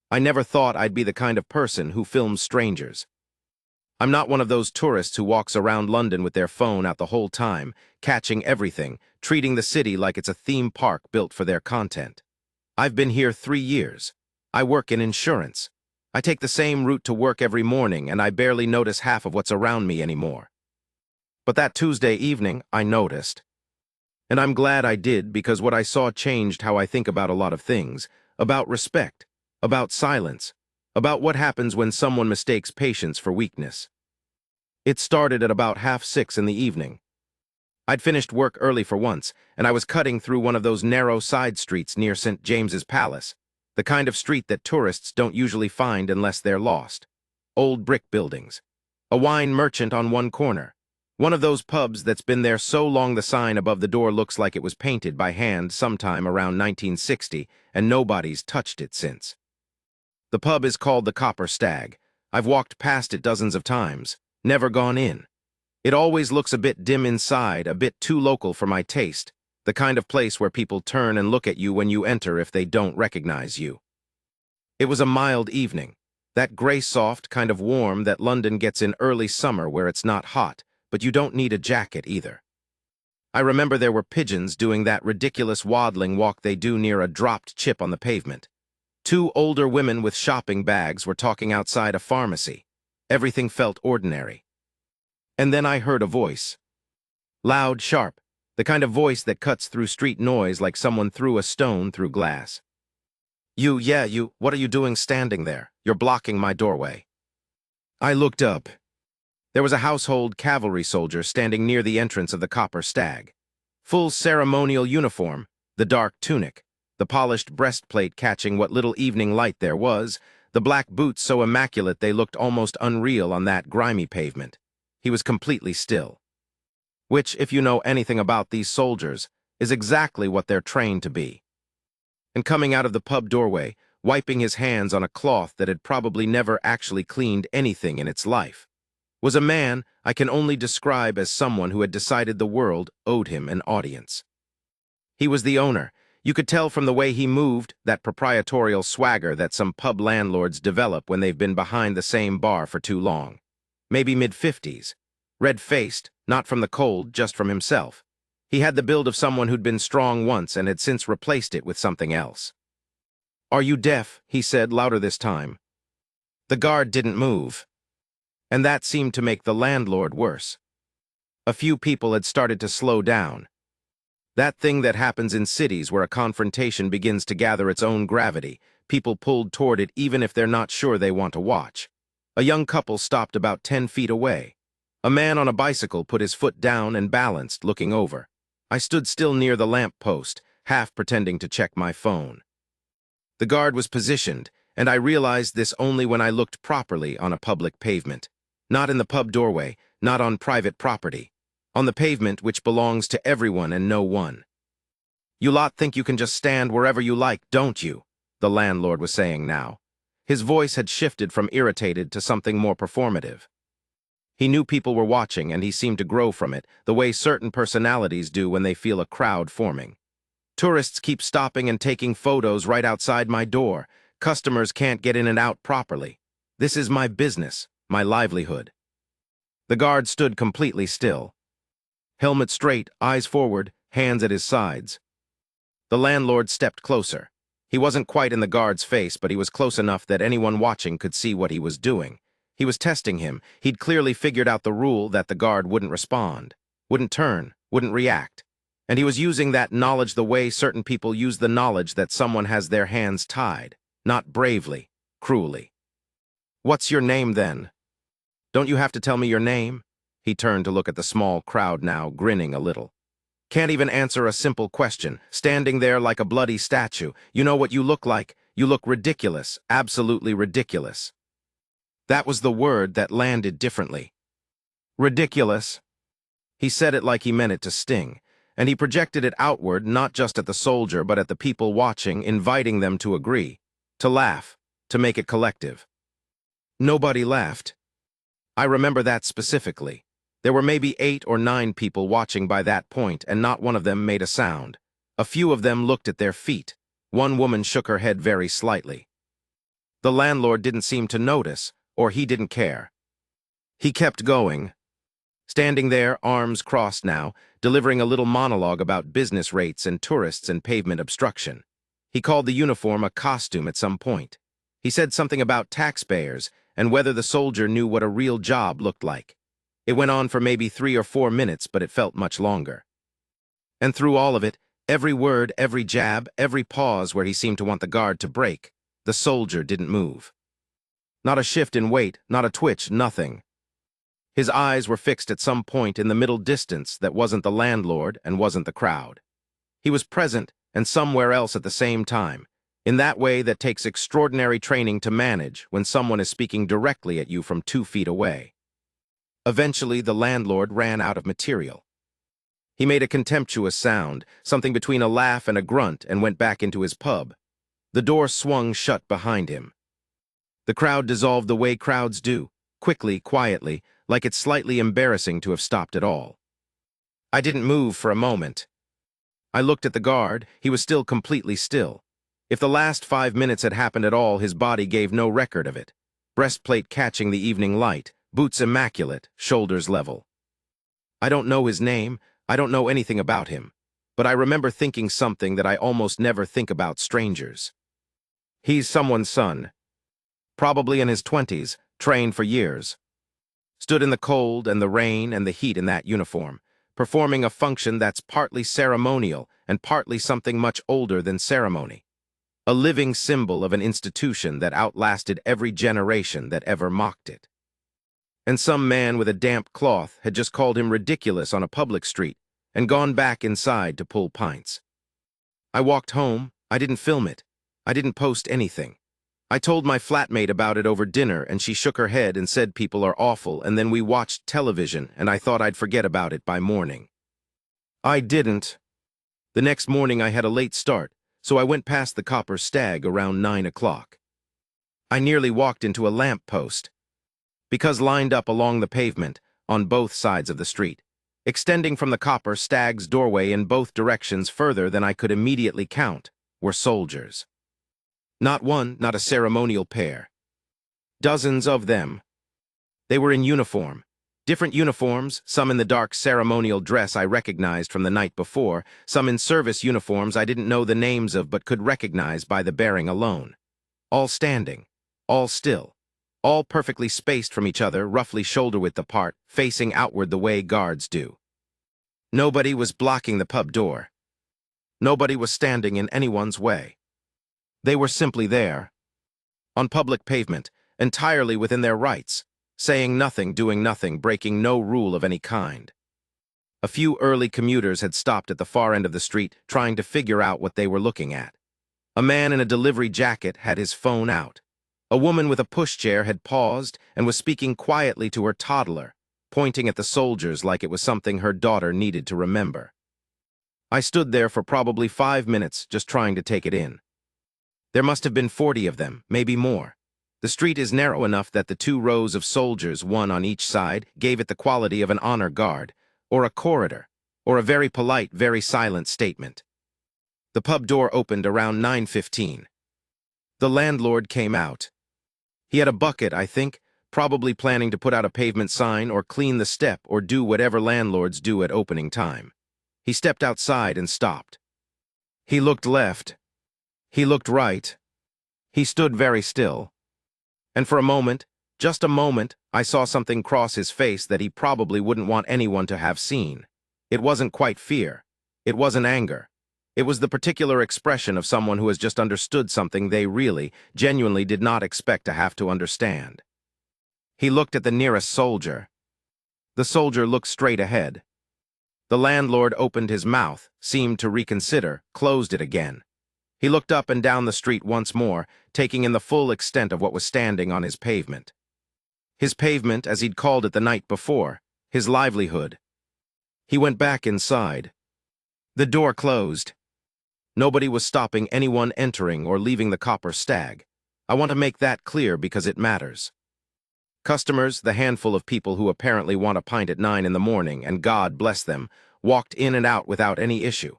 I never thought I'd be the kind of person who films strangers. I'm not one of those tourists who walks around London with their phone out the whole time, catching everything, treating the city like it's a theme park built for their content. I've been here 3 years. I work in insurance. I take the same route to work every morning, and I barely notice half of what's around me anymore. But that Tuesday evening, I noticed. And I'm glad I did, because what I saw changed how I think about a lot of things, about respect, about silence, about what happens when someone mistakes patience for weakness. It started at about 6:30 in the evening. I'd finished work early for once, and I was cutting through one of those narrow side streets near St. James's Palace, the kind of street that tourists don't usually find unless they're lost. Old brick buildings. A wine merchant on one corner. One of those pubs that's been there so long the sign above the door looks like it was painted by hand sometime around 1960, and nobody's touched it since. The pub is called the Copper Stag. I've walked past it dozens of times, never gone in. It always looks a bit dim inside, a bit too local for my taste, the kind of place where people turn and look at you when you enter if they don't recognize you. It was a mild evening, that gray soft kind of warm that London gets in early summer where it's not hot, but you don't need a jacket either. I remember there were pigeons doing that ridiculous waddling walk they do near a dropped chip on the pavement. 2 older women with shopping bags were talking outside a pharmacy. Everything felt ordinary. And then I heard a voice. Loud, sharp, the kind of voice that cuts through street noise like someone threw a stone through glass. You, what are you doing standing there? You're blocking my doorway. I looked up. There was a household cavalry soldier standing near the entrance of the Copper Stag. Full ceremonial uniform, the dark tunic, the polished breastplate catching what little evening light there was, the black boots so immaculate they looked almost unreal on that grimy pavement. He was completely still. Which, if you know anything about these soldiers, is exactly what they're trained to be. And coming out of the pub doorway, wiping his hands on a cloth that had probably never actually cleaned anything in its life, was a man I can only describe as someone who had decided the world owed him an audience. He was the owner. You could tell from the way he moved, that proprietorial swagger that some pub landlords develop when they've been behind the same bar for too long. Maybe mid-50s. Red-faced, not from the cold, just from himself. He had the build of someone who'd been strong once and had since replaced it with something else. "Are you deaf?" he said, louder this time. The guard didn't move. And that seemed to make the landlord worse. A few people had started to slow down. That thing that happens in cities where a confrontation begins to gather its own gravity, people pulled toward it even if they're not sure they want to watch. A young couple stopped about 10 feet away. A man on a bicycle put his foot down and balanced, looking over. I stood still near the lamp post, half pretending to check my phone. The guard was positioned, and I realized this only when I looked properly on a public pavement. Not in the pub doorway, not on private property. On the pavement which belongs to everyone and no one. "You lot think you can just stand wherever you like, don't you?" the landlord was saying now. His voice had shifted from irritated to something more performative. He knew people were watching, and he seemed to grow from it, the way certain personalities do when they feel a crowd forming. "Tourists keep stopping and taking photos right outside my door. Customers can't get in and out properly. This is my business, my livelihood." The guard stood completely still. Helmet straight, eyes forward, hands at his sides. The landlord stepped closer. He wasn't quite in the guard's face, but he was close enough that anyone watching could see what he was doing. He was testing him. He'd clearly figured out the rule that the guard wouldn't respond, wouldn't turn, wouldn't react. And he was using that knowledge the way certain people use the knowledge that someone has their hands tied, not bravely, cruelly. "What's your name, then?" "Don't you have to tell me your name?" He turned to look at the small crowd now, grinning a little. "Can't even answer a simple question, standing there like a bloody statue. You know what you look like? You look ridiculous, absolutely ridiculous." That was the word that landed differently. Ridiculous. He said it like he meant it to sting, and he projected it outward, not just at the soldier, but at the people watching, inviting them to agree, to laugh, to make it collective. Nobody laughed. I remember that specifically. There were maybe 8 or 9 people watching by that point, and not one of them made a sound. A few of them looked at their feet. One woman shook her head very slightly. The landlord didn't seem to notice, or he didn't care. He kept going, standing there, arms crossed now, delivering a little monologue about business rates and tourists and pavement obstruction. He called the uniform a costume at some point. He said something about taxpayers and whether the soldier knew what a real job looked like. It went on for maybe 3 or 4 minutes, but it felt much longer. And through all of it, every word, every jab, every pause where he seemed to want the guard to break, the soldier didn't move. Not a shift in weight, not a twitch, nothing. His eyes were fixed at some point in the middle distance that wasn't the landlord and wasn't the crowd. He was present and somewhere else at the same time, in that way that takes extraordinary training to manage when someone is speaking directly at you from 2 feet away. Eventually, the landlord ran out of material. He made a contemptuous sound, something between a laugh and a grunt, and went back into his pub. The door swung shut behind him. The crowd dissolved the way crowds do, quickly, quietly, like it's slightly embarrassing to have stopped at all. I didn't move for a moment. I looked at the guard. He was still completely still. If the last 5 minutes had happened at all, his body gave no record of it. Breastplate catching the evening light, boots immaculate, shoulders level. I don't know his name, I don't know anything about him, but I remember thinking something that I almost never think about strangers. He's someone's son. Probably in his 20s, trained for years. Stood in the cold and the rain and the heat in that uniform, performing a function that's partly ceremonial and partly something much older than ceremony. A living symbol of an institution that outlasted every generation that ever mocked it. And some man with a damp cloth had just called him ridiculous on a public street and gone back inside to pull pints. I walked home. I didn't film it. I didn't post anything. I told my flatmate about it over dinner, and she shook her head and said people are awful, and then we watched television, and I thought I'd forget about it by morning. I didn't. The next morning I had a late start, so I went past the Copper Stag around 9 o'clock. I nearly walked into a lamp post, because lined up along the pavement, on both sides of the street, extending from the Copper Stag's doorway in both directions further than I could immediately count, were soldiers. Not one, not a ceremonial pair. Dozens of them. They were in uniform. Different uniforms, some in the dark ceremonial dress I recognized from the night before, some in service uniforms I didn't know the names of but could recognize by the bearing alone. All standing, all still, all perfectly spaced from each other, roughly shoulder-width apart, facing outward the way guards do. Nobody was blocking the pub door. Nobody was standing in anyone's way. They were simply there, on public pavement, entirely within their rights, saying nothing, doing nothing, breaking no rule of any kind. A few early commuters had stopped at the far end of the street, trying to figure out what they were looking at. A man in a delivery jacket had his phone out. A woman with a pushchair had paused and was speaking quietly to her toddler, pointing at the soldiers like it was something her daughter needed to remember. I stood there for probably 5 minutes, just trying to take it in. There must have been 40 of them, maybe more. The street is narrow enough that the 2 rows of soldiers, one on each side, gave it the quality of an honor guard, or a corridor, or a very polite, very silent statement. The pub door opened around 9:15. The landlord came out. He had a bucket, I think, probably planning to put out a pavement sign or clean the step or do whatever landlords do at opening time. He stepped outside and stopped. He looked left. He looked right. He stood very still. And for a moment, just a moment, I saw something cross his face that he probably wouldn't want anyone to have seen. It wasn't quite fear. It wasn't anger. It was the particular expression of someone who has just understood something they really, genuinely did not expect to have to understand. He looked at the nearest soldier. The soldier looked straight ahead. The landlord opened his mouth, seemed to reconsider, closed it again. He looked up and down the street once more, taking in the full extent of what was standing on his pavement. His pavement, as he'd called it the night before, his livelihood. He went back inside. The door closed. Nobody was stopping anyone entering or leaving the Copper Stag. I want to make that clear because it matters. Customers, the handful of people who apparently want a pint at 9 in the morning, and God bless them, walked in and out without any issue.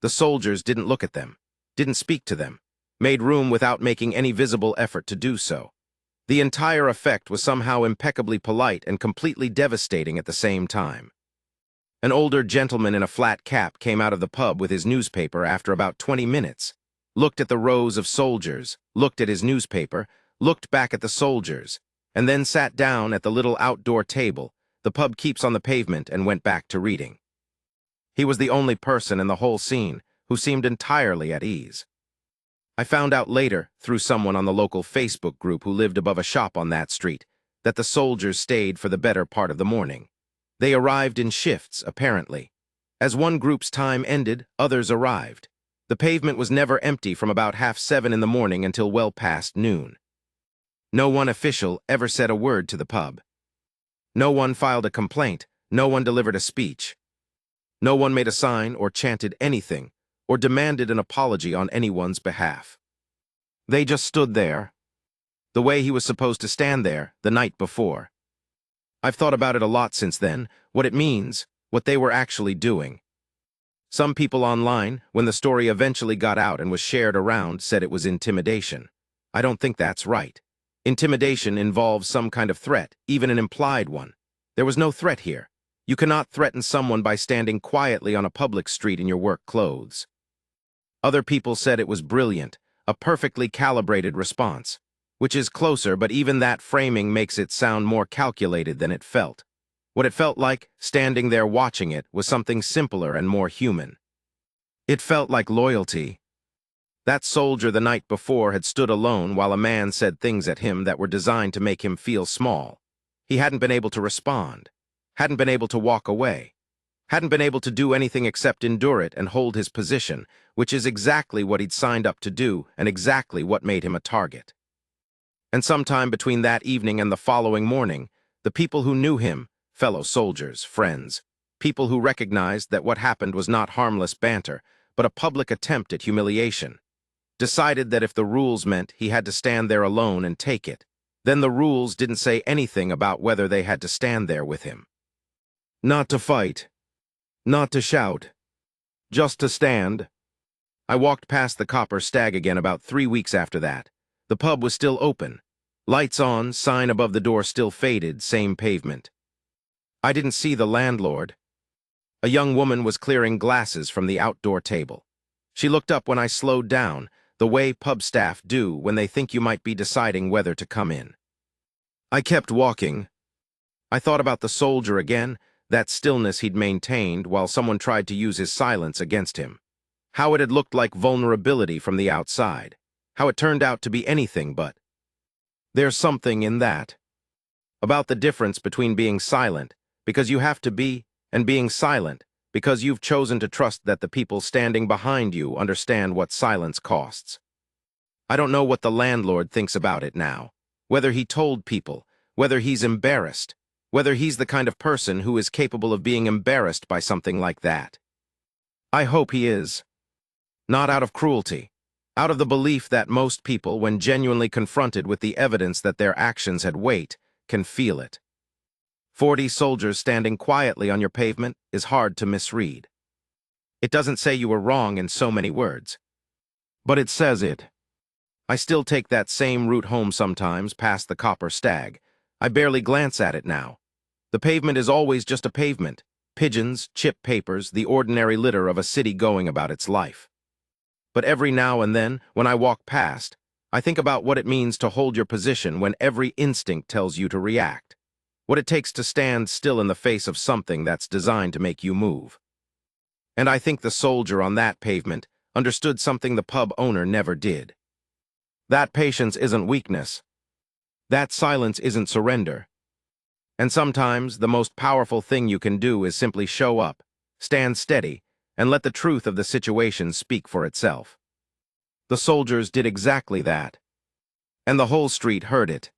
The soldiers didn't look at them, didn't speak to them, made room without making any visible effort to do so. The entire effect was somehow impeccably polite and completely devastating at the same time. An older gentleman in a flat cap came out of the pub with his newspaper after about 20 minutes, looked at the rows of soldiers, looked at his newspaper, looked back at the soldiers, and then sat down at the little outdoor table the pub keeps on the pavement and went back to reading. He was the only person in the whole scene who seemed entirely at ease. I found out later, through someone on the local Facebook group who lived above a shop on that street, that the soldiers stayed for the better part of the morning. They arrived in shifts, apparently. As one group's time ended, others arrived. The pavement was never empty from about 7:30 in the morning until well past noon. No one official ever said a word to the pub. No one filed a complaint, no one delivered a speech. No one made a sign or chanted anything, or demanded an apology on anyone's behalf. They just stood there, the way he was supposed to stand there the night before. I've thought about it a lot since then, what it means, what they were actually doing. Some people online, when the story eventually got out and was shared around, said it was intimidation. I don't think that's right. Intimidation involves some kind of threat, even an implied one. There was no threat here. You cannot threaten someone by standing quietly on a public street in your work clothes. Other people said it was brilliant, a perfectly calibrated response, which is closer, but even that framing makes it sound more calculated than it felt. What it felt like, standing there watching it, was something simpler and more human. It felt like loyalty. That soldier the night before had stood alone while a man said things at him that were designed to make him feel small. He hadn't been able to respond, hadn't been able to walk away, hadn't been able to do anything except endure it and hold his position, which is exactly what he'd signed up to do and exactly what made him a target. And sometime between that evening and the following morning, the people who knew him, fellow soldiers, friends, people who recognized that what happened was not harmless banter, but a public attempt at humiliation, decided that if the rules meant he had to stand there alone and take it, then the rules didn't say anything about whether they had to stand there with him. Not to fight, not to shout, just to stand. I walked past the Copper Stag again about 3 weeks after that. The pub was still open. Lights on, sign above the door still faded, same pavement. I didn't see the landlord. A young woman was clearing glasses from the outdoor table. She looked up when I slowed down, the way pub staff do when they think you might be deciding whether to come in. I kept walking. I thought about the soldier again, that stillness he'd maintained while someone tried to use his silence against him. How it had looked like vulnerability from the outside. How it turned out to be anything but. There's something in that. About the difference between being silent, because you have to be, and being silent, because you've chosen to trust that the people standing behind you understand what silence costs. I don't know what the landlord thinks about it now. Whether he told people, whether he's embarrassed, whether he's the kind of person who is capable of being embarrassed by something like that. I hope he is. Not out of cruelty, out of the belief that most people, when genuinely confronted with the evidence that their actions had weight, can feel it. 40 soldiers standing quietly on your pavement is hard to misread. It doesn't say you were wrong in so many words, but it says it. I still take that same route home sometimes, past the Copper Stag. I barely glance at it now. The pavement is always just a pavement. Pigeons, chip papers, the ordinary litter of a city going about its life. But every now and then, when I walk past, I think about what it means to hold your position when every instinct tells you to react. What it takes to stand still in the face of something that's designed to make you move. And I think the soldier on that pavement understood something the pub owner never did. That patience isn't weakness. That silence isn't surrender. And sometimes the most powerful thing you can do is simply show up, stand steady, and let the truth of the situation speak for itself. The soldiers did exactly that. And the whole street heard it.